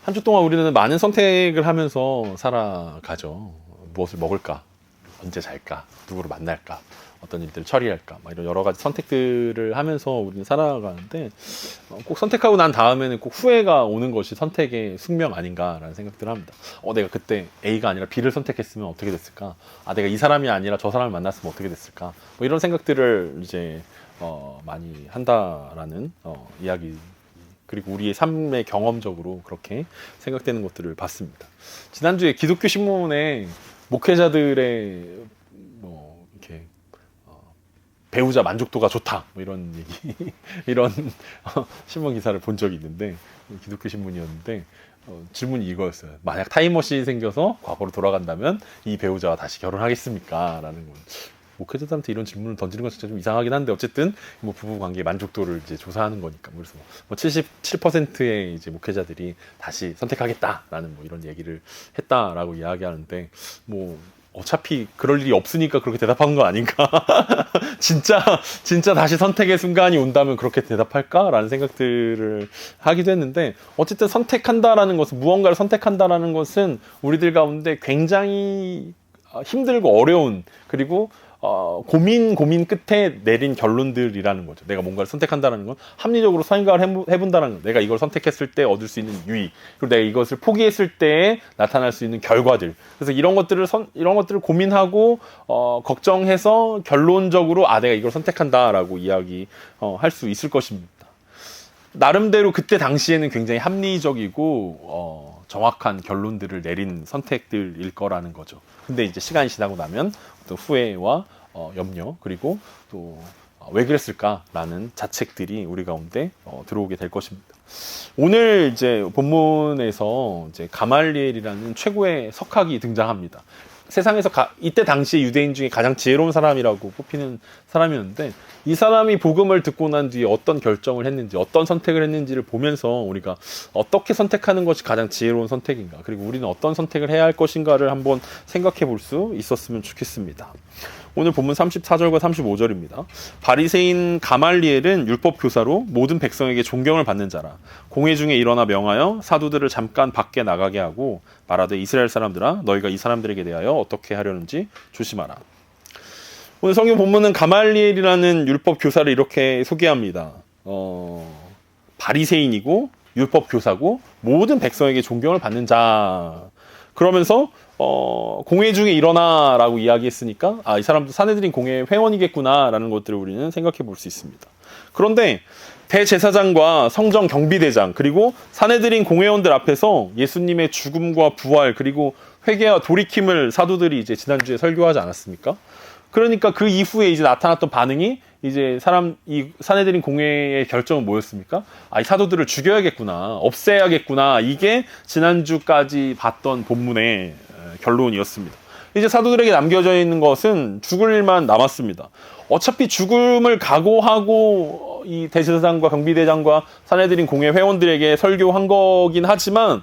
한 주 동안 우리는 많은 선택을 하면서 살아가죠. 무엇을 먹을까? 언제 잘까? 누구를 만날까? 어떤 일들을 처리할까? 막 이런 여러 가지 선택들을 하면서 우리는 살아가는데 꼭 선택하고 난 다음에는 꼭 후회가 오는 것이 선택의 숙명 아닌가라는 생각들을 합니다. 내가 그때 A가 아니라 B를 선택했으면 어떻게 됐을까? 내가 이 사람이 아니라 저 사람을 만났으면 어떻게 됐을까? 뭐 이런 생각들을 이제 많이 한다라는 이야기. 그리고 우리의 삶의 경험적으로 그렇게 생각되는 것들을 봤습니다. 지난주에 기독교 신문에 목회자들의 뭐 이렇게 배우자 만족도가 좋다 뭐 이런 얘기 이런 신문 기사를 본 적이 있는데 기독교 신문이었는데 질문이 이거였어요. 만약 타임머신이 생겨서 과거로 돌아간다면 이 배우자와 다시 결혼하겠습니까? 라는 건. 목회자들한테 이런 질문을 던지는 건 진짜 좀 이상하긴 한데 어쨌든 뭐 부부 관계 만족도를 이제 조사하는 거니까 그래서 뭐 77%의 이제 목회자들이 다시 선택하겠다라는 뭐 이런 얘기를 했다라고 이야기하는데 뭐 어차피 그럴 일이 없으니까 그렇게 대답한 거 아닌가? 진짜 다시 선택의 순간이 온다면 그렇게 대답할까라는 생각들을 하기도 했는데 어쨌든 선택한다라는 것은 무언가를 선택한다라는 것은 우리들 가운데 굉장히 힘들고 어려운 그리고 고민 끝에 내린 결론들이라는 거죠. 내가 뭔가를 선택한다는 건 합리적으로 생각을 해본다는 거. 내가 이걸 선택했을 때 얻을 수 있는 유익, 그리고 내가 이것을 포기했을 때 나타날 수 있는 결과들. 그래서 이런 것들을 고민하고 걱정해서 결론적으로 내가 이걸 선택한다라고 이야기할 수 있을 것입니다. 나름대로 그때 당시에는 굉장히 합리적이고 정확한 결론들을 내린 선택들일 거라는 거죠. 근데 이제 시간이 지나고 나면 어떤 후회와 염려 그리고 또 왜 그랬을까라는 자책들이 우리 가운데 들어오게 될 것입니다. 오늘 이제 본문에서 이제 가말리엘이라는 최고의 석학이 등장합니다. 세상에서 이때 당시 유대인 중에 가장 지혜로운 사람이라고 뽑히는 사람이었는데 이 사람이 복음을 듣고 난 뒤에 어떤 결정을 했는지 어떤 선택을 했는지를 보면서 우리가 어떻게 선택하는 것이 가장 지혜로운 선택인가 그리고 우리는 어떤 선택을 해야 할 것인가를 한번 생각해 볼 수 있었으면 좋겠습니다. 오늘 본문 34절과 35절입니다. 바리새인 가말리엘은 율법 교사로 모든 백성에게 존경을 받는 자라. 공회 중에 일어나 명하여 사도들을 잠깐 밖에 나가게 하고 말하되 이스라엘 사람들아 너희가 이 사람들에게 대하여 어떻게 하려는지 조심하라. 오늘 성경 본문은 가말리엘이라는 율법 교사를 이렇게 소개합니다. 바리새인이고 율법 교사고 모든 백성에게 존경을 받는 자. 그러면서 공회 중에 일어나라고 이야기했으니까 이 사람도 사내들인 공회의 회원이겠구나라는 것들을 우리는 생각해 볼 수 있습니다. 그런데 대제사장과 성정 경비대장 그리고 사내들인 공회원들 앞에서 예수님의 죽음과 부활 그리고 회개와 돌이킴을 사도들이 이제 지난주에 설교하지 않았습니까? 그러니까 그 이후에 이제 나타났던 반응이 이제 이 사내들인 공회의 결정은 뭐였습니까? 이 사도들을 죽여야겠구나, 없애야겠구나. 이게 지난주까지 봤던 본문의 결론이었습니다. 이제 사도들에게 남겨져 있는 것은 죽을 일만 남았습니다. 어차피 죽음을 각오하고 이 대제사장과 경비대장과 사내들인 공회 회원들에게 설교한 거긴 하지만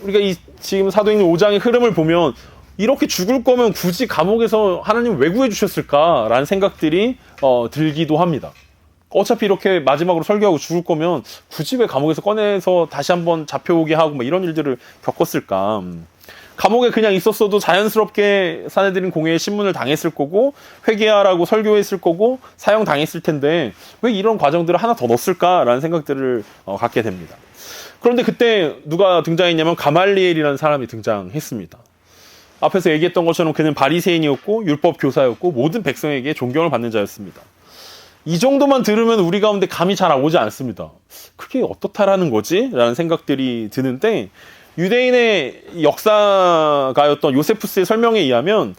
우리가 지금 사도행전 5장의 흐름을 보면 이렇게 죽을 거면 굳이 감옥에서 하나님 왜 구해주셨을까라는 생각들이 들기도 합니다. 어차피 이렇게 마지막으로 설교하고 죽을 거면 굳이 왜 감옥에서 꺼내서 다시 한번 잡혀오게 하고 뭐 이런 일들을 겪었을까. 감옥에 그냥 있었어도 자연스럽게 사내들인 공회에 신문을 당했을 거고 회개하라고 설교했을 거고 사형당했을 텐데 왜 이런 과정들을 하나 더 넣었을까라는 생각들을 갖게 됩니다. 그런데 그때 누가 등장했냐면 가말리엘이라는 사람이 등장했습니다. 앞에서 얘기했던 것처럼 그는 바리새인이었고 율법 교사였고 모든 백성에게 존경을 받는 자였습니다. 이 정도만 들으면 우리 가운데 감이 잘 오지 않습니다. 그게 어떻다라는 거지? 라는 생각들이 드는데 유대인의 역사가였던 요세푸스의 설명에 의하면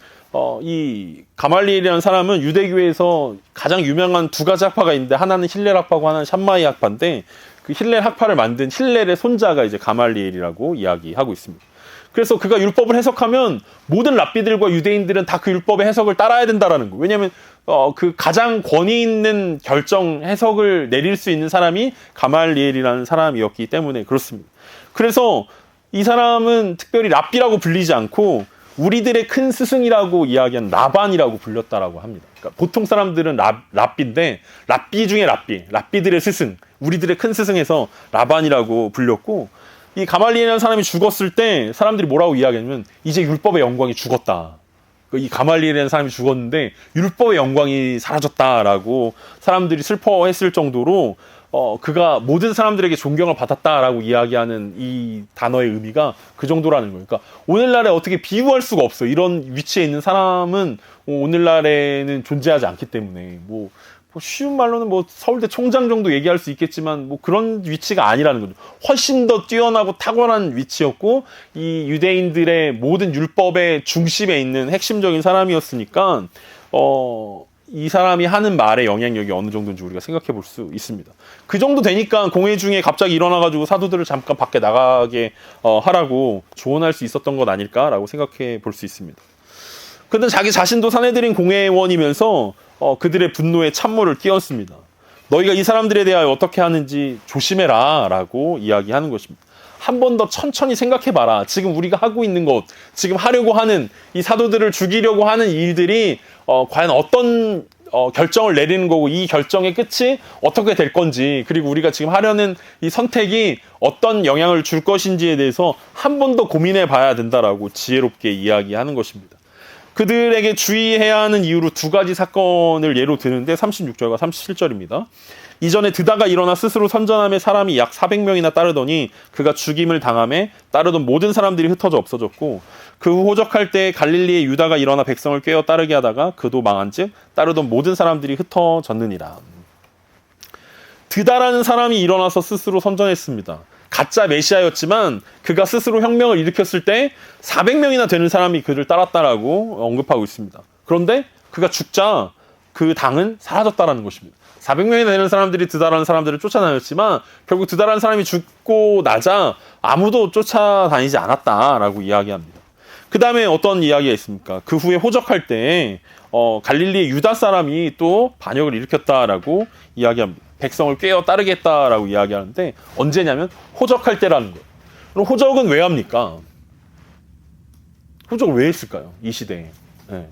이 가말리엘이라는 사람은 유대교에서 가장 유명한 두 가지 학파가 있는데 하나는 힐렐 학파고 하나는 샴마이 학파인데 그 힐렐 학파를 만든 힐렐의 손자가 이제 가말리엘이라고 이야기하고 있습니다. 그래서 그가 율법을 해석하면 모든 랍비들과 유대인들은 다 그 율법의 해석을 따라야 된다라는 거. 왜냐하면 그 가장 권위 있는 결정 해석을 내릴 수 있는 사람이 가말리엘이라는 사람이었기 때문에 그렇습니다. 그래서 이 사람은 특별히 랍비라고 불리지 않고 우리들의 큰 스승이라고 이야기한 라반이라고 불렸다라고 합니다. 그러니까 보통 사람들은 랍비인데 랍비 중에 랍비들의 스승, 우리들의 큰 스승에서 라반이라고 불렸고 이 가말리엘이라는 사람이 죽었을 때 사람들이 뭐라고 이야기하냐면 이제 율법의 영광이 죽었다. 이 가말리엘이라는 사람이 죽었는데 율법의 영광이 사라졌다라고 사람들이 슬퍼했을 정도로 그가 모든 사람들에게 존경을 받았다라고 이야기하는 이 단어의 의미가 그 정도라는 거예요. 그러니까 오늘날에 어떻게 비유할 수가 없어요. 이런 위치에 있는 사람은 오늘날에는 존재하지 않기 때문에 뭐 쉬운 말로는 뭐 서울대 총장 정도 얘기할 수 있겠지만 뭐 그런 위치가 아니라는 거죠. 훨씬 더 뛰어나고 탁월한 위치였고 이 유대인들의 모든 율법의 중심에 있는 핵심적인 사람이었으니까 이 사람이 하는 말의 영향력이 어느 정도인지 우리가 생각해 볼 수 있습니다. 그 정도 되니까 공회 중에 갑자기 일어나가지고 사도들을 잠깐 밖에 나가게 하라고 조언할 수 있었던 것 아닐까라고 생각해 볼 수 있습니다. 근데 자기 자신도 사내들인 공회원이면서 그들의 분노에 찬물을 끼얹습니다. 너희가 이 사람들에 대하여 어떻게 하는지 조심해라 라고 이야기하는 것입니다. 한 번 더 천천히 생각해봐라. 지금 우리가 하고 있는 것, 지금 하려고 하는 이 사도들을 죽이려고 하는 일들이 과연 어떤 결정을 내리는 거고 이 결정의 끝이 어떻게 될 건지 그리고 우리가 지금 하려는 이 선택이 어떤 영향을 줄 것인지에 대해서 한 번 더 고민해 봐야 된다라고 지혜롭게 이야기하는 것입니다. 그들에게 주의해야 하는 이유로 두 가지 사건을 예로 드는데 36절과 37절입니다. 이전에 드다가 일어나 스스로 선전함에 사람이 약 400명이나 따르더니 그가 죽임을 당함에 따르던 모든 사람들이 흩어져 없어졌고 그 후 호적할 때 갈릴리의 유다가 일어나 백성을 꿰어 따르게 하다가 그도 망한즉 따르던 모든 사람들이 흩어졌느니라. 드다라는 사람이 일어나서 스스로 선전했습니다. 가짜 메시아였지만 그가 스스로 혁명을 일으켰을 때 400명이나 되는 사람이 그를 따랐다라고 언급하고 있습니다. 그런데 그가 죽자 그 당은 사라졌다라는 것입니다. 400명이나 되는 사람들이 드다라는 사람들을 쫓아다녔지만 결국 드다라는 사람이 죽고 나자 아무도 쫓아다니지 않았다라고 이야기합니다. 그 다음에 어떤 이야기가 있습니까? 그 후에 호적할 때 갈릴리의 유다 사람이 또 반역을 일으켰다라고 이야기합니다. 백성을 꿰어 따르겠다라고 이야기하는데 언제냐면 호적할 때라는 거예요. 그럼 호적은 왜 합니까? 호적을 왜 했을까요? 이 시대에. 네.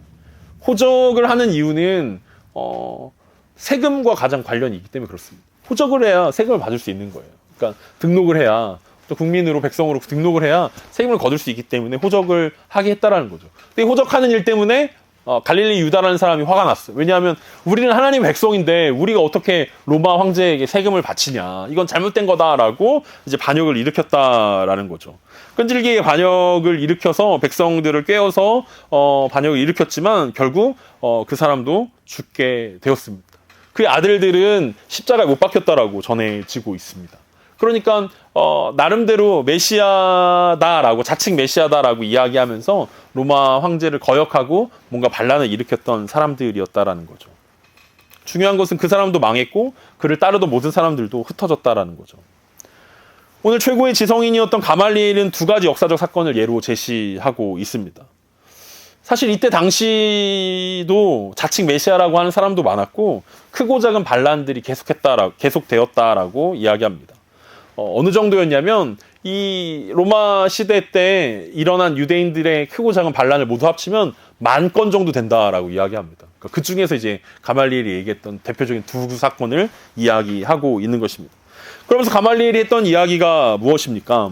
호적을 하는 이유는 세금과 가장 관련이 있기 때문에 그렇습니다. 호적을 해야 세금을 받을 수 있는 거예요. 그러니까 등록을 해야 또 국민으로 백성으로 등록을 해야 세금을 거둘 수 있기 때문에 호적을 하게 했다라는 거죠. 근데 호적하는 일 때문에 갈릴리 유다라는 사람이 화가 났어요. 왜냐하면 우리는 하나님의 백성인데 우리가 어떻게 로마 황제에게 세금을 바치냐. 이건 잘못된 거다라고 이제 반역을 일으켰다라는 거죠. 끈질기게 반역을 일으켜서 백성들을 꿰어서 반역을 일으켰지만 결국 그 사람도 죽게 되었습니다. 그의 아들들은 십자가에 못 박혔다라고 전해지고 있습니다. 그러니까 나름대로 메시아다라고 자칭 메시아다라고 이야기하면서 로마 황제를 거역하고 뭔가 반란을 일으켰던 사람들이었다라는 거죠. 중요한 것은 그 사람도 망했고 그를 따르던 모든 사람들도 흩어졌다라는 거죠. 오늘 최고의 지성인이었던 가말리엘은 두 가지 역사적 사건을 예로 제시하고 있습니다. 사실 이때 당시도 자칭 메시아라고 하는 사람도 많았고 크고 작은 반란들이 계속되었다라고 이야기합니다. 어느 정도였냐면 이 로마 시대 때 일어난 유대인들의 크고 작은 반란을 모두 합치면 10,000건 정도 된다라고 이야기합니다. 그 중에서 이제 가말리엘이 얘기했던 대표적인 두 사건을 이야기하고 있는 것입니다. 그러면서 가말리엘이 했던 이야기가 무엇입니까?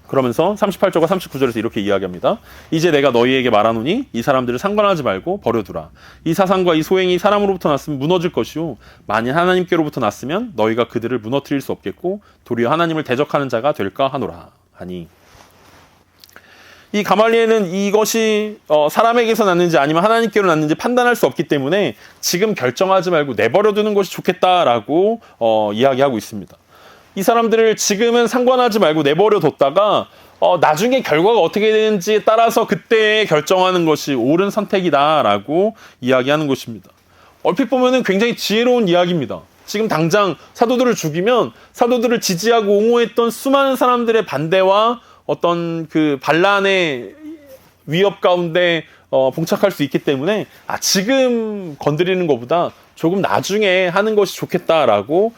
그러면서 38절과 39절에서 이렇게 이야기합니다. 이제 내가 너희에게 말하노니 이 사람들을 상관하지 말고 버려두라. 이 사상과 이 소행이 사람으로부터 났으면 무너질 것이요 만일 하나님께로부터 났으면 너희가 그들을 무너뜨릴 수 없겠고 도리어 하나님을 대적하는 자가 될까 하노라 하니. 이 가말리엘은 이것이 사람에게서 났는지 아니면 하나님께로 났는지 판단할 수 없기 때문에 지금 결정하지 말고 내버려두는 것이 좋겠다라고 이야기하고 있습니다. 이 사람들을 지금은 상관하지 말고 내버려뒀다가 나중에 결과가 어떻게 되는지에 따라서 그때 결정하는 것이 옳은 선택이다라고 이야기하는 것입니다. 얼핏 보면은 굉장히 지혜로운 이야기입니다. 지금 당장 사도들을 죽이면 사도들을 지지하고 옹호했던 수많은 사람들의 반대와 어떤 그 반란의 위협 가운데 봉착할 수 있기 때문에 지금 건드리는 것보다 조금 나중에 하는 것이 좋겠다라고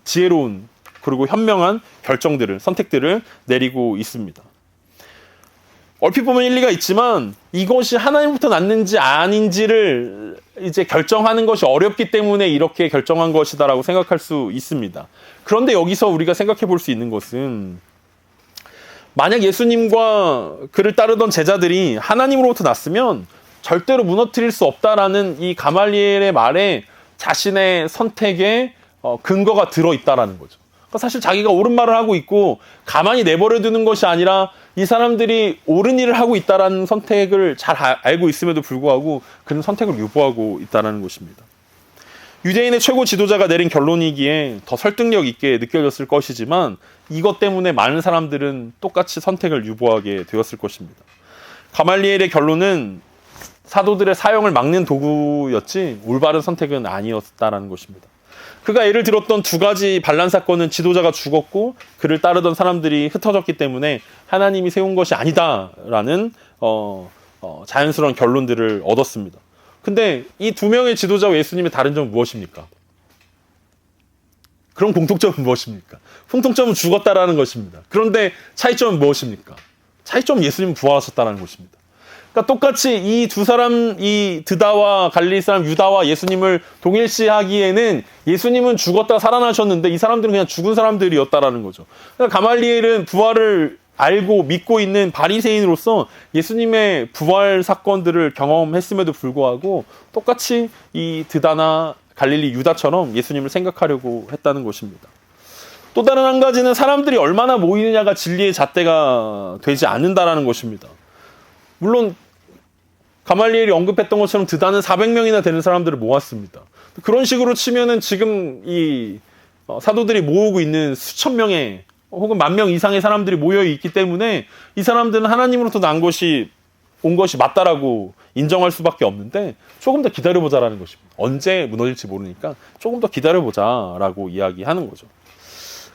지혜로운 그리고 현명한 결정들을 선택들을 내리고 있습니다. 얼핏 보면 일리가 있지만 이것이 하나님부터 났는지 아닌지를 이제 결정하는 것이 어렵기 때문에 이렇게 결정한 것이다라고 생각할 수 있습니다. 그런데 여기서 우리가 생각해 볼 수 있는 것은 만약 예수님과 그를 따르던 제자들이 하나님으로부터 났으면 절대로 무너뜨릴 수 없다라는 이 가말리엘의 말에 자신의 선택에 근거가 들어있다라는 거죠. 그러니까 사실 자기가 옳은 말을 하고 있고 가만히 내버려 두는 것이 아니라 이 사람들이 옳은 일을 하고 있다라는 선택을 잘 알고 있음에도 불구하고 그는 선택을 유보하고 있다는 것입니다. 유대인의 최고 지도자가 내린 결론이기에 더 설득력 있게 느껴졌을 것이지만 이것 때문에 많은 사람들은 똑같이 선택을 유보하게 되었을 것입니다. 가말리엘의 결론은 사도들의 사형을 막는 도구였지 올바른 선택은 아니었다라는 것입니다. 그가 예를 들었던 두 가지 반란 사건은 지도자가 죽었고 그를 따르던 사람들이 흩어졌기 때문에 하나님이 세운 것이 아니다라는 자연스러운 결론들을 얻었습니다. 근데 이 두 명의 지도자와 예수님의 다른 점은 무엇입니까? 그런 공통점은 무엇입니까? 공통점은 죽었다라는 것입니다. 그런데 차이점은 무엇입니까? 차이점은 예수님은 부활하셨다는 것입니다. 그러니까 똑같이 이 두 사람, 이 드다와 갈릴리 사람 유다와 예수님을 동일시하기에는 예수님은 죽었다 살아나셨는데 이 사람들은 그냥 죽은 사람들이었다라는 거죠. 그러니까 가말리엘은 부활을 알고 믿고 있는 바리새인으로서 예수님의 부활 사건들을 경험했음에도 불구하고 똑같이 이 드다나 갈릴리 유다처럼 예수님을 생각하려고 했다는 것입니다. 또 다른 한 가지는 사람들이 얼마나 모이느냐가 진리의 잣대가 되지 않는다라는 것입니다. 물론 가말리엘이 언급했던 것처럼 드다는 400명이나 되는 사람들을 모았습니다. 그런 식으로 치면은 지금 이 사도들이 모으고 있는 수천 명의 혹은 10,000명 이상의 사람들이 모여 있기 때문에 이 사람들은 하나님으로부터 온 것이 맞다라고 인정할 수밖에 없는데 조금 더 기다려보자라는 것입니다. 언제 무너질지 모르니까 조금 더 기다려보자라고 이야기하는 거죠.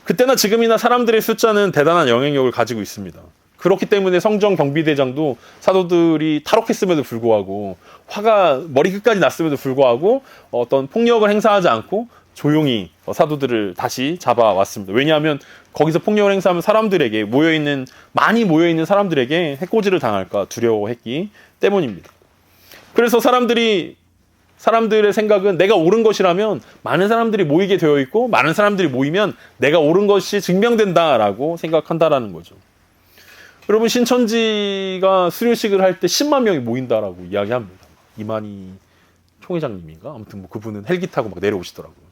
그때나 지금이나 사람들의 숫자는 대단한 영향력을 가지고 있습니다. 그렇기 때문에 성전 경비대장도 사도들이 탈옥했음에도 불구하고 화가 머리 끝까지 났음에도 불구하고 어떤 폭력을 행사하지 않고 조용히 사도들을 다시 잡아왔습니다. 왜냐하면 거기서 폭력을 행사하면 사람들에게 많이 모여있는 사람들에게 해코지를 당할까 두려워했기 때문입니다. 그래서 사람들의 생각은 내가 옳은 것이라면 많은 사람들이 모이게 되어 있고 많은 사람들이 모이면 내가 옳은 것이 증명된다라고 생각한다라는 거죠. 여러분 신천지가 수료식을 할 때 10만 명이 모인다라고 이야기합니다. 이만희 총회장님인가? 아무튼 뭐 그분은 헬기 타고 막 내려오시더라고요.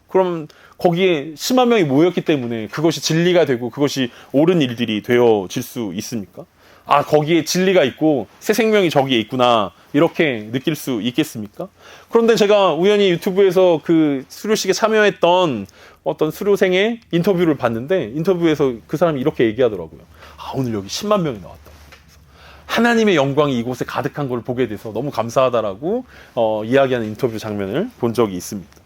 그러면 거기에 10만 명이 모였기 때문에 그것이 진리가 되고 그것이 옳은 일들이 되어질 수 있습니까? 아, 거기에 진리가 있고 새 생명이 저기에 있구나 이렇게 느낄 수 있겠습니까? 그런데 제가 우연히 유튜브에서 그 수료식에 참여했던 어떤 수료생의 인터뷰를 봤는데 인터뷰에서 그 사람이 이렇게 얘기하더라고요. 아, 오늘 여기 10만 명이 나왔다. 하나님의 영광이 이곳에 가득한 걸 보게 돼서 너무 감사하다라고 이야기하는 인터뷰 장면을 본 적이 있습니다.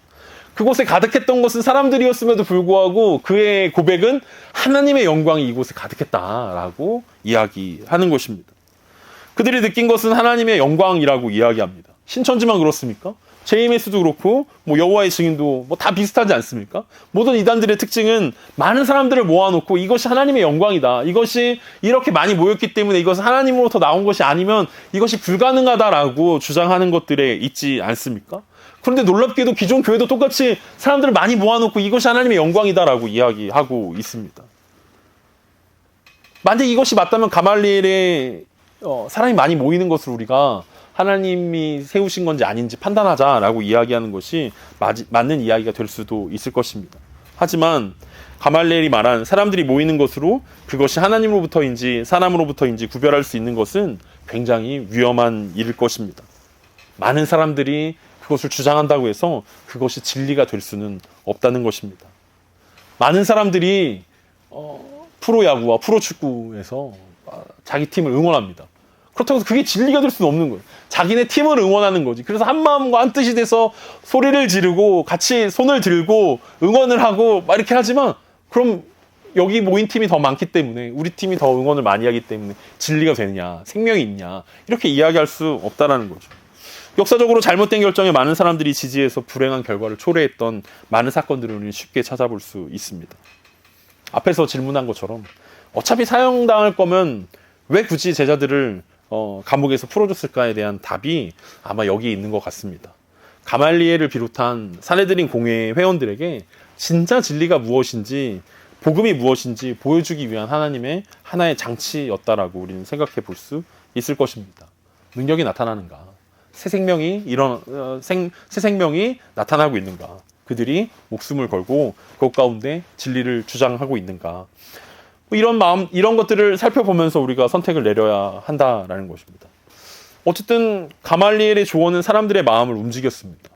그곳에 가득했던 것은 사람들이었음에도 불구하고 그의 고백은 하나님의 영광이 이곳에 가득했다라고 이야기하는 것입니다. 그들이 느낀 것은 하나님의 영광이라고 이야기합니다. 신천지만 그렇습니까? JMS도 그렇고 뭐 여호와의 증인도 뭐 다 비슷하지 않습니까? 모든 이단들의 특징은 많은 사람들을 모아놓고 이것이 하나님의 영광이다. 이것이 이렇게 많이 모였기 때문에 이것은 하나님으로부터 나온 것이 아니면 이것이 불가능하다라고 주장하는 것들에 있지 않습니까? 그런데 놀랍게도 기존 교회도 똑같이 사람들을 많이 모아놓고 이것이 하나님의 영광이다라고 이야기하고 있습니다. 만약 이것이 맞다면 가말리엘의 사람이 많이 모이는 것을 우리가 하나님이 세우신 건지 아닌지 판단하자라고 이야기하는 것이 맞는 이야기가 될 수도 있을 것입니다. 하지만 가말리엘이 말한 사람들이 모이는 것으로 그것이 하나님으로부터인지 사람으로부터인지 구별할 수 있는 것은 굉장히 위험한 일일 것입니다. 많은 사람들이 그것을 주장한다고 해서 그것이 진리가 될 수는 없다는 것입니다. 많은 사람들이 프로야구와 프로축구에서 자기 팀을 응원합니다. 그렇다고 해서 그게 진리가 될 수는 없는 거예요. 자기네 팀을 응원하는 거지. 그래서 한 마음과 한 뜻이 돼서 소리를 지르고 같이 손을 들고 응원을 하고 막 이렇게 하지만 그럼 여기 모인 팀이 더 많기 때문에 우리 팀이 더 응원을 많이 하기 때문에 진리가 되느냐 생명이 있냐 이렇게 이야기할 수 없다라는 거죠. 역사적으로 잘못된 결정에 많은 사람들이 지지해서 불행한 결과를 초래했던 많은 사건들을 우리는 쉽게 찾아볼 수 있습니다. 앞에서 질문한 것처럼 어차피 사형당할 거면 왜 굳이 제자들을 감옥에서 풀어줬을까에 대한 답이 아마 여기에 있는 것 같습니다. 가말리엘을 비롯한 사내들인 공회 회원들에게 진짜 진리가 무엇인지 복음이 무엇인지 보여주기 위한 하나님의 하나의 장치였다라고 우리는 생각해 볼 수 있을 것입니다. 능력이 나타나는가? 새 생명이 새 생명이 나타나고 있는가? 그들이 목숨을 걸고 그것 가운데 진리를 주장하고 있는가? 이런 마음, 이런 것들을 살펴보면서 우리가 선택을 내려야 한다라는 것입니다. 어쨌든 가말리엘의 조언은 사람들의 마음을 움직였습니다.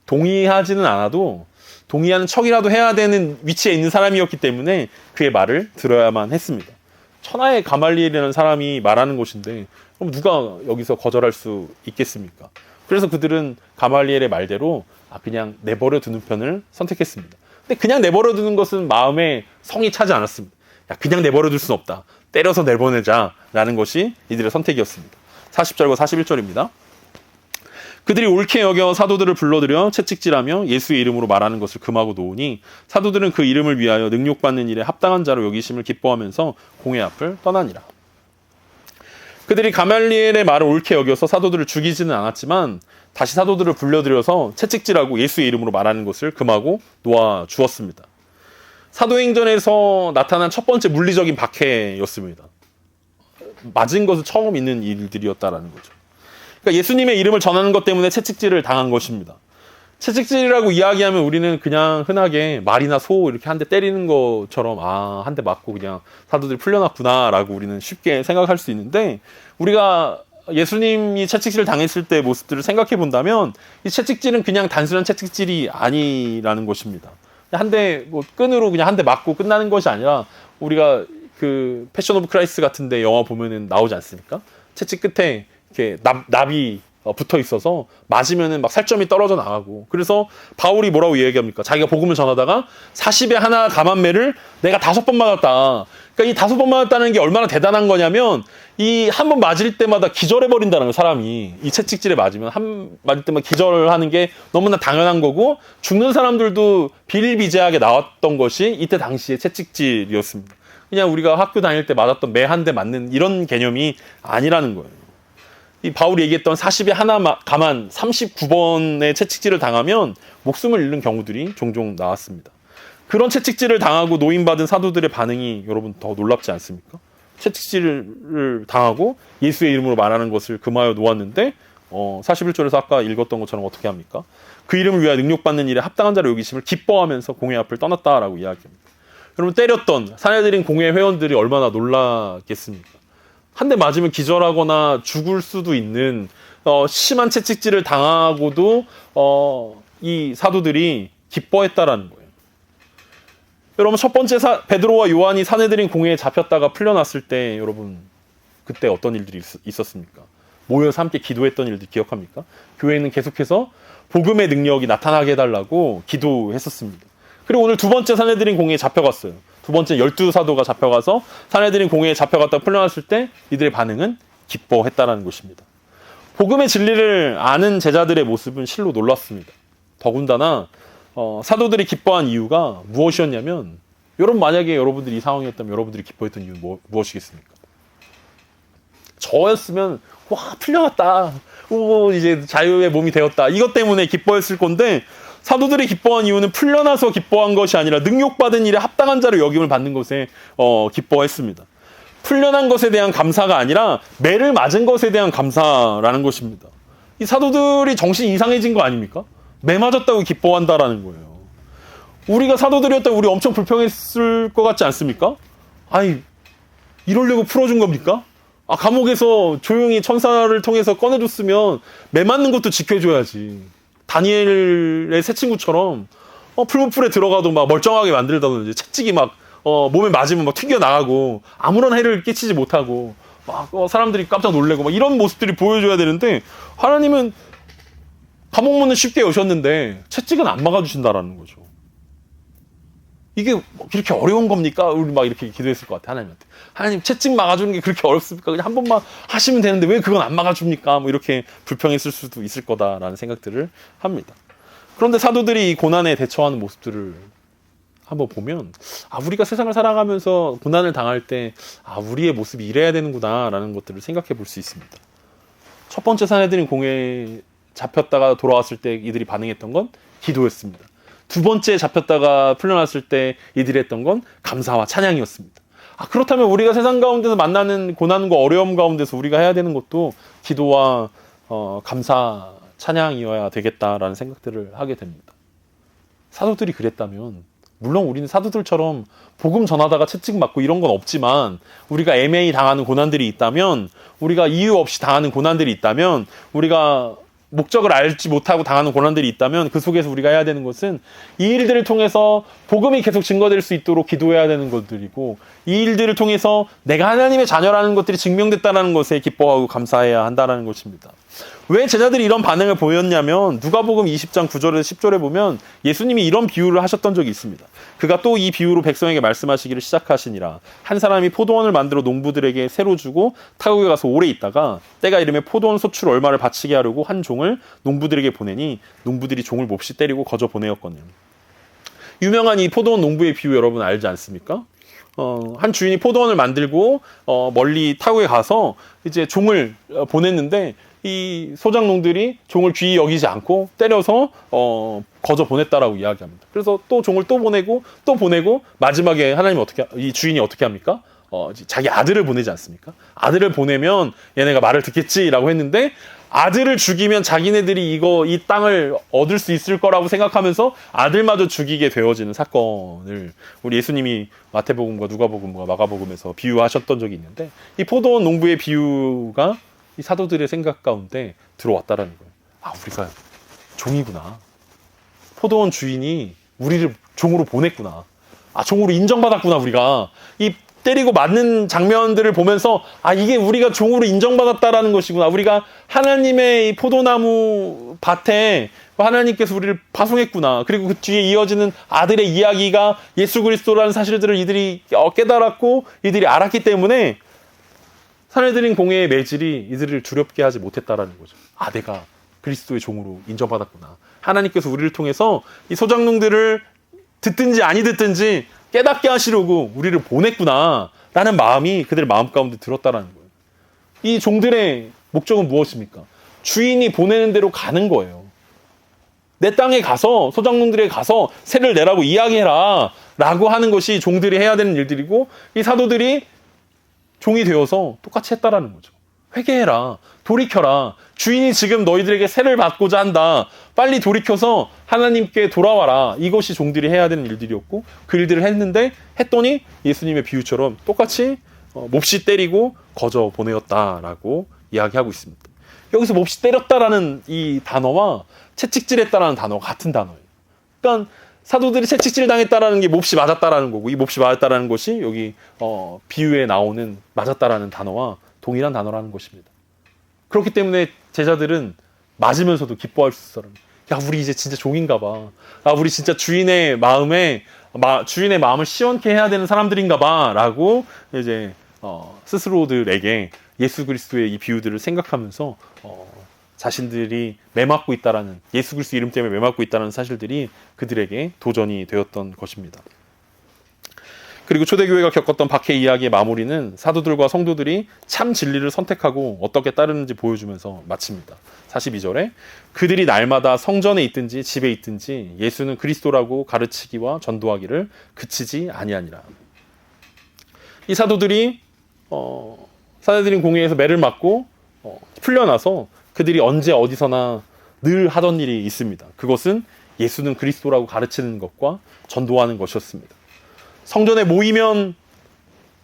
동의하지는 않아도 동의하는 척이라도 해야 되는 위치에 있는 사람이었기 때문에 그의 말을 들어야만 했습니다. 천하의 가말리엘이라는 사람이 말하는 것인데 그럼 누가 여기서 거절할 수 있겠습니까? 그래서 그들은 가말리엘의 말대로 그냥 내버려 두는 편을 선택했습니다. 근데 그냥 내버려 두는 것은 마음에 성이 차지 않았습니다. 그냥 내버려 둘 수는 없다. 때려서 내보내자라는 것이 이들의 선택이었습니다. 40절과 41절입니다. 그들이 옳게 여겨 사도들을 불러들여 채찍질하며 예수의 이름으로 말하는 것을 금하고 놓으니 사도들은 그 이름을 위하여 능욕받는 일에 합당한 자로 여기심을 기뻐하면서 공회 앞을 떠나니라. 그들이 가말리엘의 말을 옳게 여겨서 사도들을 죽이지는 않았지만 다시 사도들을 불러들여서 채찍질하고 예수의 이름으로 말하는 것을 금하고 놓아 주었습니다. 사도행전에서 나타난 첫 번째 물리적인 박해였습니다. 맞은 것은 처음 있는 일들이었다라는 거죠. 그러니까 예수님의 이름을 전하는 것 때문에 채찍질을 당한 것입니다. 채찍질이라고 이야기하면 우리는 그냥 흔하게 말이나 소 이렇게 한 대 때리는 것처럼 한 대 맞고 그냥 사도들이 풀려났구나라고 우리는 쉽게 생각할 수 있는데 우리가 예수님이 채찍질을 당했을 때의 모습들을 생각해 본다면 이 채찍질은 그냥 단순한 채찍질이 아니라는 것입니다. 한 대 끈으로 그냥 한 대 맞고 끝나는 것이 아니라 우리가 그 패션 오브 크라이스트 같은데 영화 보면은 나오지 않습니까? 채찍 끝에 이렇게 납이 붙어 있어서 맞으면은 막 살점이 떨어져 나가고 그래서 바울이 뭐라고 이야기합니까? 자기가 복음을 전하다가 40에 하나 감한매를 내가 5번 맞았다. 그러니까 이 5번 맞았다는 게 얼마나 대단한 거냐면 이 한 번 맞을 때마다 기절해 버린다는 거예요. 사람이 이 채찍질에 맞으면 맞을 때마다 기절하는 게 너무나 당연한 거고 죽는 사람들도 비일비재하게 나왔던 것이 이때 당시의 채찍질이었습니다. 그냥 우리가 학교 다닐 때 맞았던 매 한 대 맞는 이런 개념이 아니라는 거예요. 이 바울이 얘기했던 40에 하나 감한 39번의 채찍질을 당하면 목숨을 잃는 경우들이 종종 나왔습니다. 그런 채찍질을 당하고 노임받은 사도들의 반응이 여러분 더 놀랍지 않습니까? 채찍질을 당하고 예수의 이름으로 말하는 것을 금하여 놓았는데 41절에서 아까 읽었던 것처럼 어떻게 합니까? 그 이름을 위하여 능욕받는 일에 합당한 자로 여기심을 기뻐하면서 공회 앞을 떠났다라고 이야기합니다. 여러분 때렸던 사내들인 공회 회원들이 얼마나 놀랐겠습니까? 한 대 맞으면 기절하거나 죽을 수도 있는 심한 채찍질을 당하고도 이 사도들이 기뻐했다라는 거예요. 여러분 첫 번째 베드로와 요한이 사내들인 공회에 잡혔다가 풀려났을 때 여러분 그때 어떤 일들이 있었습니까? 모여서 함께 기도했던 일들 기억합니까? 교회는 계속해서 복음의 능력이 나타나게 해달라고 기도했었습니다. 그리고 오늘 두 번째 사내들인 공회에 잡혀갔어요. 두 번째 12사도가 잡혀가서 사내들인 공회에 잡혀갔다가 풀려났을 때 이들의 반응은 기뻐했다라는 것입니다. 복음의 진리를 아는 제자들의 모습은 실로 놀랐습니다. 더군다나 사도들이 기뻐한 이유가 무엇이었냐면 여러분 만약에 여러분들이 이 상황이었다면 여러분들이 기뻐했던 이유는 무엇이겠습니까? 저였으면 와 풀려났다. 이제 자유의 몸이 되었다. 이것 때문에 기뻐했을 건데 사도들이 기뻐한 이유는 풀려나서 기뻐한 것이 아니라 능욕받은 일에 합당한 자로 여김을 받는 것에 기뻐했습니다. 풀려난 것에 대한 감사가 아니라 매를 맞은 것에 대한 감사라는 것입니다. 이 사도들이 정신이 이상해진 거 아닙니까? 매 맞았다고 기뻐한다라는 거예요. 우리가 사도들이었다면 우리 엄청 불평했을 것 같지 않습니까? 이러려고 풀어준 겁니까? 감옥에서 조용히 천사를 통해서 꺼내줬으면 매 맞는 것도 지켜줘야지. 다니엘의 새 친구처럼 풀무풀에 들어가도 막 멀쩡하게 만들다든지 채찍이 막 몸에 맞으면 막 튕겨나가고 아무런 해를 끼치지 못하고 막 사람들이 깜짝 놀래고 막 이런 모습들이 보여줘야 되는데 하나님은 감옥문은 쉽게 여셨는데 채찍은 안 막아주신다라는 거죠. 이게 그렇게 어려운 겁니까? 우리 막 이렇게 기도했을 것 같아 하나님한테. 하나님 채찍 막아주는 게 그렇게 어렵습니까? 그냥 한 번만 하시면 되는데 왜 그건 안 막아줍니까? 뭐 이렇게 불평했을 수도 있을 거다라는 생각들을 합니다. 그런데 사도들이 이 고난에 대처하는 모습들을 한번 보면 우리가 세상을 살아가면서 고난을 당할 때 우리의 모습이 이래야 되는구나라는 것들을 생각해 볼 수 있습니다. 첫 번째 사내들인 공회에 잡혔다가 돌아왔을 때 이들이 반응했던 건 기도였습니다. 두 번째 잡혔다가 풀려났을 때 이들이 했던 건 감사와 찬양이었습니다. 그렇다면 우리가 세상 가운데서 만나는 고난과 어려움 가운데서 우리가 해야 되는 것도 기도와 감사, 찬양이어야 되겠다라는 생각들을 하게 됩니다. 사도들이 그랬다면, 물론 우리는 사도들처럼 복음 전하다가 채찍 맞고 이런 건 없지만, 우리가 애매히 당하는 고난들이 있다면, 우리가 이유 없이 당하는 고난들이 있다면, 우리가 목적을 알지 못하고 당하는 고난들이 있다면, 그 속에서 우리가 해야 되는 것은 이 일들을 통해서 복음이 계속 증거될 수 있도록 기도해야 되는 것들이고, 이 일들을 통해서 내가 하나님의 자녀라는 것들이 증명됐다는 것에 기뻐하고 감사해야 한다는 것입니다. 왜 제자들이 이런 반응을 보였냐면, 누가복음 20장 9절에서 10절에 보면 예수님이 이런 비유를 하셨던 적이 있습니다. 그가 또 이 비유로 백성에게 말씀하시기를 시작하시니라. 한 사람이 포도원을 만들어 농부들에게 새로 주고 타국에 가서 오래 있다가 때가 이르매 포도원 소출 얼마를 바치게 하려고 한 종을 농부들에게 보내니 농부들이 종을 몹시 때리고 거저 보내었거든요. 유명한 이 포도원 농부의 비유 여러분 알지 않습니까? 한 주인이 포도원을 만들고 멀리 타국에 가서 이제 종을 보냈는데, 이 소작농들이 종을 귀히 여기지 않고 때려서 거저 보냈다라고 이야기합니다. 그래서 또 종을 또 보내고 마지막에 이 주인이 어떻게 합니까? 자기 아들을 보내지 않습니까? 아들을 보내면 얘네가 말을 듣겠지라고 했는데, 아들을 죽이면 자기네들이 이 땅을 얻을 수 있을 거라고 생각하면서 아들마저 죽이게 되어지는 사건을 우리 예수님이 마태복음과 누가복음과 마가복음에서 비유하셨던 적이 있는데, 이 포도원 농부의 비유가 이 사도들의 생각 가운데 들어왔다라는 거예요. 우리가 종이구나. 포도원 주인이 우리를 종으로 보냈구나. 종으로 인정받았구나. 우리가 이 때리고 맞는 장면들을 보면서 이게 우리가 종으로 인정받았다라는 것이구나. 우리가 하나님의 이 포도나무 밭에 하나님께서 우리를 파송했구나. 그리고 그 뒤에 이어지는 아들의 이야기가 예수 그리스도라는 사실들을 이들이 깨달았고 이들이 알았기 때문에 사내들인 공회의 매질이 이들을 두렵게 하지 못했다라는 거죠. 내가 그리스도의 종으로 인정받았구나. 하나님께서 우리를 통해서 이 소작농들을 듣든지 아니 듣든지 깨닫게 하시려고 우리를 보냈구나 라는 마음이 그들의 마음 가운데 들었다라는 거예요. 이 종들의 목적은 무엇입니까? 주인이 보내는 대로 가는 거예요. 내 땅에 가서 소작농들에게 가서 세를 내라고 이야기해라 라고 하는 것이 종들이 해야 되는 일들이고, 이 사도들이 종이 되어서 똑같이 했다라는 거죠. 회개해라. 돌이켜라. 주인이 지금 너희들에게 세를 받고자 한다. 빨리 돌이켜서 하나님께 돌아와라. 이것이 종들이 해야 되는 일들이었고, 그 일들을 했더니 예수님의 비유처럼 똑같이 몹시 때리고 거저 보내었다라고 이야기하고 있습니다. 여기서 몹시 때렸다라는 이 단어와 채찍질했다라는 단어가 같은 단어예요. 그러니까 사도들이 채찍질 당했다라는 게 몹시 맞았다라는 거고, 이 몹시 맞았다라는 것이 여기 비유에 나오는 맞았다라는 단어와 동일한 단어라는 것입니다. 그렇기 때문에 제자들은 맞으면서도 기뻐할 수 있어요. 우리 이제 진짜 종인가 봐. 우리 진짜 주인의 마음을 시원케 해야 되는 사람들인가 봐라고 이제 스스로들에게 예수 그리스도의 이 비유들을 생각하면서 자신들이 매맞고 있다라는, 예수 그리스도 이름 때문에 매맞고 있다는 사실들이 그들에게 도전이 되었던 것입니다. 그리고 초대교회가 겪었던 박해 이야기의 마무리는 사도들과 성도들이 참 진리를 선택하고 어떻게 따르는지 보여주면서 마칩니다. 42절에 그들이 날마다 성전에 있든지 집에 있든지 예수는 그리스도라고 가르치기와 전도하기를 그치지 아니하니라. 이 사도들이 사내들인 공회에서 매를 맞고 풀려나서 그들이 언제 어디서나 늘 하던 일이 있습니다. 그것은 예수는 그리스도라고 가르치는 것과 전도하는 것이었습니다. 성전에 모이면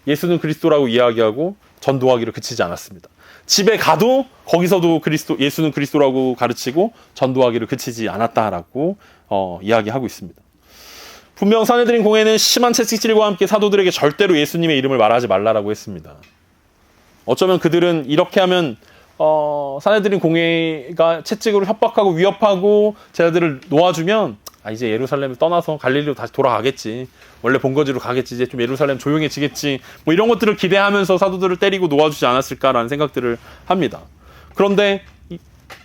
예수는 그리스도라고 이야기하고 전도하기를 그치지 않았습니다. 집에 가도 거기서도 예수는 그리스도라고 가르치고 전도하기를 그치지 않았다라고 이야기하고 있습니다. 분명 사내들인 공회는 심한 채찍질과 함께 사도들에게 절대로 예수님의 이름을 말하지 말라라고 했습니다. 어쩌면 그들은 이렇게 하면 사내들인 공회가 채찍으로 협박하고 위협하고 제자들을 놓아주면 이제 예루살렘을 떠나서 갈릴리로 다시 돌아가겠지. 원래 본거지로 가겠지. 이제 좀 예루살렘 조용해지겠지. 이런 것들을 기대하면서 사도들을 때리고 놓아주지 않았을까라는 생각들을 합니다. 그런데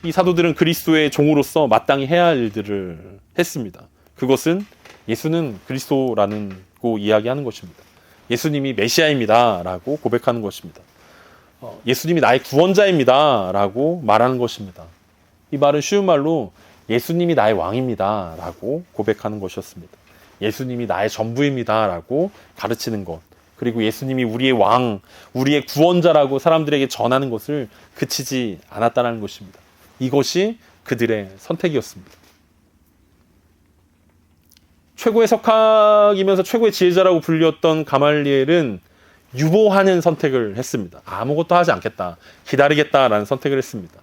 이 사도들은 그리스도의 종으로서 마땅히 해야 할 일들을 했습니다. 그것은 예수는 그리스도라고 이야기하는 것입니다. 예수님이 메시아입니다 라고 고백하는 것입니다. 예수님이 나의 구원자입니다 라고 말하는 것입니다. 이 말은 쉬운 말로 예수님이 나의 왕입니다 라고 고백하는 것이었습니다. 예수님이 나의 전부입니다 라고 가르치는 것, 그리고 예수님이 우리의 왕, 우리의 구원자라고 사람들에게 전하는 것을 그치지 않았다는 것입니다. 이것이 그들의 선택이었습니다. 최고의 석학이면서 최고의 지혜자라고 불렸던 가말리엘은 유보하는 선택을 했습니다. 아무것도 하지 않겠다, 기다리겠다라는 선택을 했습니다.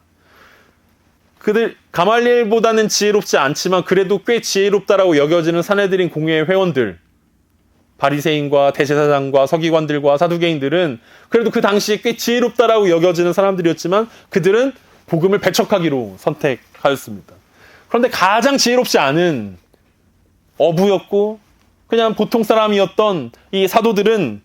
그들 가말리엘보다는 지혜롭지 않지만 그래도 꽤 지혜롭다라고 여겨지는 산헤드린 공회의 회원들, 바리새인과 대제사장과 서기관들과 사두개인들은 그래도 그 당시에 꽤 지혜롭다라고 여겨지는 사람들이었지만 그들은 복음을 배척하기로 선택하였습니다. 그런데 가장 지혜롭지 않은 어부였고 그냥 보통 사람이었던 이 사도들은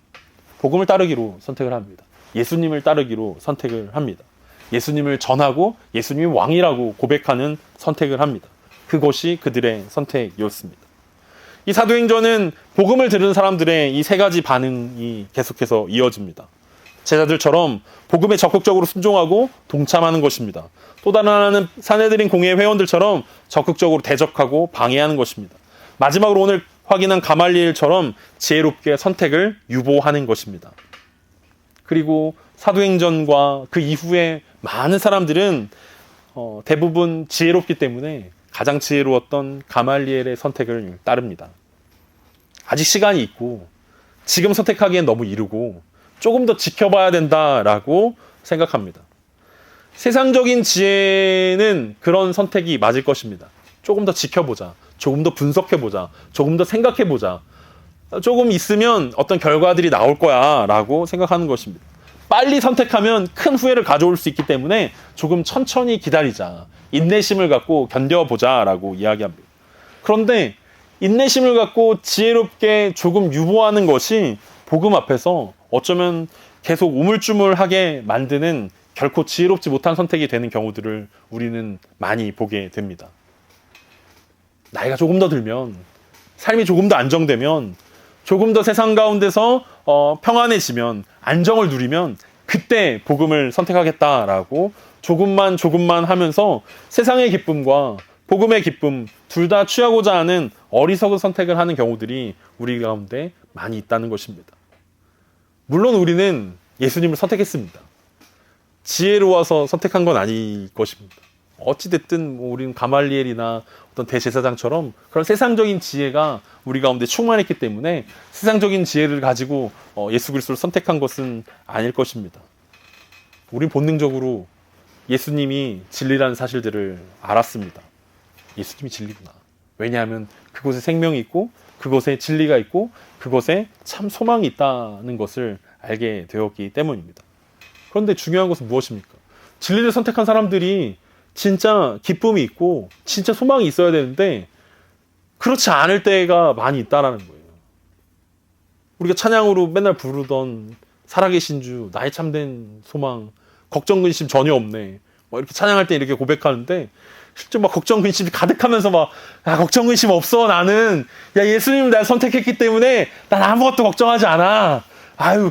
복음을 따르기로 선택을 합니다. 예수님을 따르기로 선택을 합니다. 예수님을 전하고 예수님이 왕이라고 고백하는 선택을 합니다. 그것이 그들의 선택이었습니다. 이 사도행전은 복음을 들은 사람들의 이 세 가지 반응이 계속해서 이어집니다. 제자들처럼 복음에 적극적으로 순종하고 동참하는 것입니다. 또 다른 하나는 산헤드린 공회의 회원들처럼 적극적으로 대적하고 방해하는 것입니다. 마지막으로 오늘 확인한 가말리엘처럼 지혜롭게 선택을 유보하는 것입니다. 그리고 사도행전과 그 이후에 많은 사람들은 대부분 지혜롭기 때문에 가장 지혜로웠던 가말리엘의 선택을 따릅니다. 아직 시간이 있고 지금 선택하기엔 너무 이르고 조금 더 지켜봐야 된다라고 생각합니다. 세상적인 지혜는 그런 선택이 맞을 것입니다. 조금 더 지켜보자, 조금 더 분석해보자, 조금 더 생각해보자, 조금 있으면 어떤 결과들이 나올 거야 라고 생각하는 것입니다. 빨리 선택하면 큰 후회를 가져올 수 있기 때문에 조금 천천히 기다리자, 인내심을 갖고 견뎌보자 라고 이야기합니다. 그런데 인내심을 갖고 지혜롭게 조금 유보하는 것이 복음 앞에서 어쩌면 계속 우물쭈물하게 만드는 결코 지혜롭지 못한 선택이 되는 경우들을 우리는 많이 보게 됩니다. 나이가 조금 더 들면, 삶이 조금 더 안정되면, 조금 더 세상 가운데서 평안해지면, 안정을 누리면 그때 복음을 선택하겠다라고 조금만 하면서 세상의 기쁨과 복음의 기쁨 둘 다 취하고자 하는 어리석은 선택을 하는 경우들이 우리 가운데 많이 있다는 것입니다. 물론 우리는 예수님을 선택했습니다. 지혜로워서 선택한 건 아닐 것입니다. 어찌됐든 우리는 가말리엘이나 어떤 대제사장처럼 그런 세상적인 지혜가 우리 가운데 충만했기 때문에 세상적인 지혜를 가지고 예수 그리스도를 선택한 것은 아닐 것입니다. 우린 본능적으로 예수님이 진리라는 사실들을 알았습니다. 예수님이 진리구나. 왜냐하면 그곳에 생명이 있고 그곳에 진리가 있고 그곳에 참 소망이 있다는 것을 알게 되었기 때문입니다. 그런데 중요한 것은 무엇입니까? 진리를 선택한 사람들이 진짜 기쁨이 있고 진짜 소망이 있어야 되는데 그렇지 않을 때가 많이 있다라는 거예요. 우리가 찬양으로 맨날 부르던 살아계신 주, 나의 참된 소망, 걱정 근심 전혀 없네, 이렇게 찬양할 때 이렇게 고백하는데 실제 막 걱정 근심이 가득하면서 걱정 근심 없어, 나는 예수님을 날 선택했기 때문에 난 아무것도 걱정하지 않아,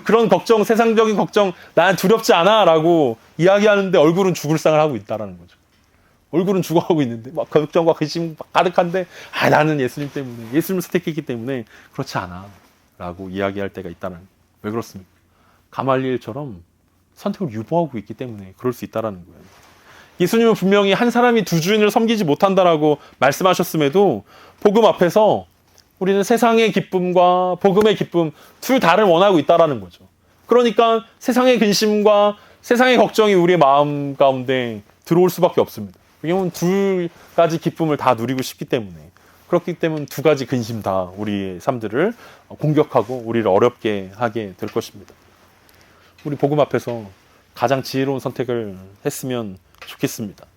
그런 걱정, 세상적인 걱정 난 두렵지 않아 라고 이야기하는데 얼굴은 죽을 상을 하고 있다라는 거죠. 얼굴은 죽어가고 있는데 걱정과 근심 가득한데 나는 예수님 때문에, 예수님을 선택했기 때문에 그렇지 않아 라고 이야기할 때가 있다는 거예요. 왜 그렇습니까? 가말리엘처럼 선택을 유보하고 있기 때문에 그럴 수 있다는 거예요. 예수님은 분명히 한 사람이 두 주인을 섬기지 못한다라고 말씀하셨음에도 복음 앞에서 우리는 세상의 기쁨과 복음의 기쁨 둘 다를 원하고 있다는 거죠. 그러니까 세상의 근심과 세상의 걱정이 우리의 마음 가운데 들어올 수밖에 없습니다. 왜냐하면 두 가지 기쁨을 다 누리고 싶기 때문에, 그렇기 때문에 두 가지 근심 다 우리의 삶들을 공격하고 우리를 어렵게 하게 될 것입니다. 우리 복음 앞에서 가장 지혜로운 선택을 했으면 좋겠습니다.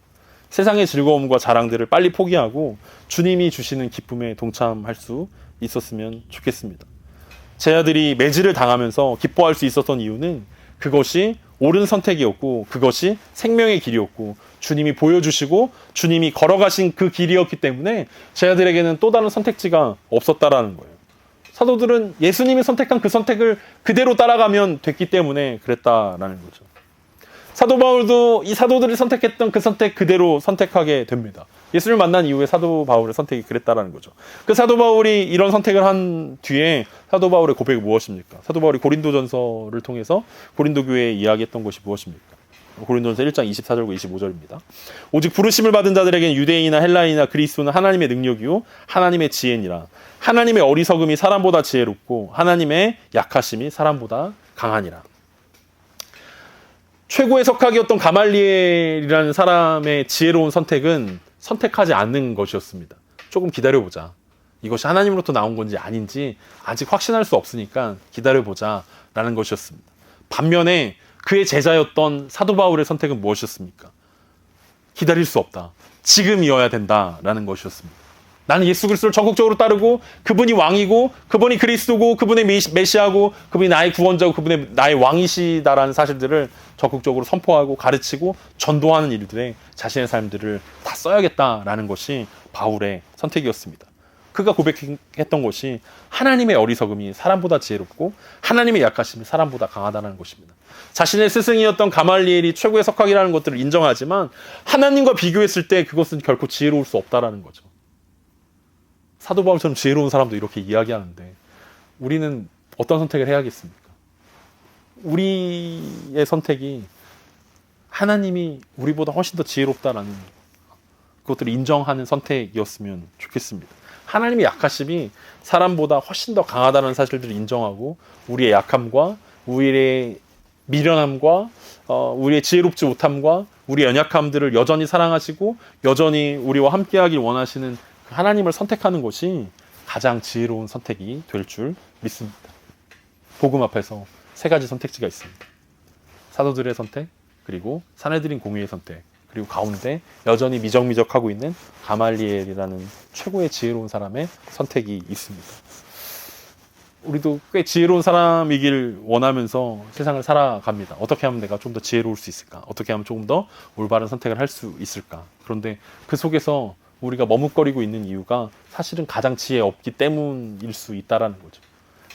세상의 즐거움과 자랑들을 빨리 포기하고 주님이 주시는 기쁨에 동참할 수 있었으면 좋겠습니다. 제 아들이 매질을 당하면서 기뻐할 수 있었던 이유는 그것이 옳은 선택이었고 그것이 생명의 길이었고 주님이 보여주시고 주님이 걸어가신 그 길이었기 때문에 제 아들에게는 또 다른 선택지가 없었다라는 거예요. 사도들은 예수님이 선택한 그 선택을 그대로 따라가면 됐기 때문에 그랬다라는 거죠. 사도 바울도 이 사도들이 선택했던 그 선택 그대로 선택하게 됩니다. 예수를 만난 이후에 사도 바울의 선택이 그랬다라는 거죠. 그 사도 바울이 이런 선택을 한 뒤에 사도 바울의 고백이 무엇입니까? 사도 바울이 고린도전서를 통해서 고린도 교회에 이야기했던 것이 무엇입니까? 고린도전서 1장 24절과 25절입니다. 오직 부르심을 받은 자들에게는 유대인이나 헬라인이나 그리스도는 하나님의 능력이요 하나님의 지혜니라. 하나님의 어리석음이 사람보다 지혜롭고 하나님의 약하심이 사람보다 강하니라. 최고의 석학이었던 가말리엘이라는 사람의 지혜로운 선택은 선택하지 않는 것이었습니다. 조금 기다려보자. 이것이 하나님으로부터 나온 건지 아닌지 아직 확신할 수 없으니까 기다려보자 라는 것이었습니다. 반면에 그의 제자였던 사도 바울의 선택은 무엇이었습니까? 기다릴 수 없다. 지금이어야 된다라는 것이었습니다. 나는 예수 그리스도를 전국적으로 따르고 그분이 왕이고 그분이 그리스도고 그분의 메시아고 그분이 나의 구원자고 그분의 나의 왕이시다라는 사실들을 적극적으로 선포하고 가르치고 전도하는 일들에 자신의 삶들을 다 써야겠다라는 것이 바울의 선택이었습니다. 그가 고백했던 것이 하나님의 어리석음이 사람보다 지혜롭고 하나님의 약하심이 사람보다 강하다는 것입니다. 자신의 스승이었던 가말리엘이 최고의 석학이라는 것들을 인정하지만 하나님과 비교했을 때 그것은 결코 지혜로울 수 없다라는 거죠. 사도 바울처럼 지혜로운 사람도 이렇게 이야기하는데 우리는 어떤 선택을 해야겠습니까? 우리의 선택이 하나님이 우리보다 훨씬 더 지혜롭다라는 그것들을 인정하는 선택이었으면 좋겠습니다. 하나님의 약하심이 사람보다 훨씬 더 강하다는 사실들을 인정하고 우리의 약함과 우리의 미련함과 우리의 지혜롭지 못함과 우리의 연약함들을 여전히 사랑하시고 여전히 우리와 함께하길 원하시는 하나님을 선택하는 것이 가장 지혜로운 선택이 될 줄 믿습니다. 복음 앞에서 세 가지 선택지가 있습니다. 사도들의 선택, 그리고 사내들인 공의의 선택, 그리고 가운데 여전히 미적미적하고 있는 가말리엘이라는 최고의 지혜로운 사람의 선택이 있습니다. 우리도 꽤 지혜로운 사람이길 원하면서 세상을 살아갑니다. 어떻게 하면 내가 좀 더 지혜로울 수 있을까? 어떻게 하면 조금 더 올바른 선택을 할 수 있을까? 그런데 그 속에서 우리가 머뭇거리고 있는 이유가 사실은 가장 지혜 없기 때문일 수 있다라는 거죠.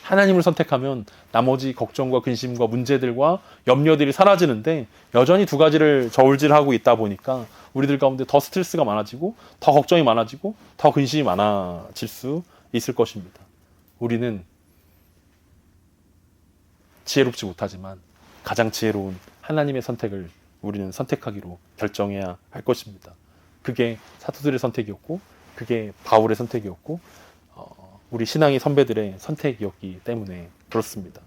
하나님을 선택하면 나머지 걱정과 근심과 문제들과 염려들이 사라지는데 여전히 두 가지를 저울질하고 있다 보니까 우리들 가운데 더 스트레스가 많아지고 더 걱정이 많아지고 더 근심이 많아질 수 있을 것입니다. 우리는 지혜롭지 못하지만 가장 지혜로운 하나님의 선택을 우리는 선택하기로 결정해야 할 것입니다. 그게 사도들의 선택이었고 그게 바울의 선택이었고 우리 신앙의 선배들의 선택이었기 때문에 그렇습니다.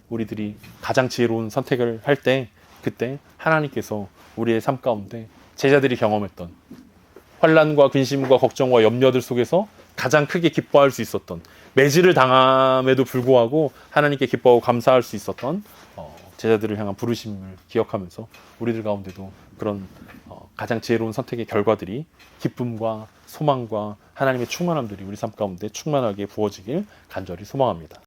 우리들이 가장 지혜로운 선택을 할 때 그때 하나님께서 우리의 삶 가운데 제자들이 경험했던 환난과 근심과 걱정과 염려들 속에서 가장 크게 기뻐할 수 있었던 매질을 당함에도 불구하고 하나님께 기뻐하고 감사할 수 있었던 제자들을 향한 부르심을 기억하면서 우리들 가운데도 그런 가장 지혜로운 선택의 결과들이 기쁨과 소망과 하나님의 충만함들이 우리 삶 가운데 충만하게 부어지길 간절히 소망합니다.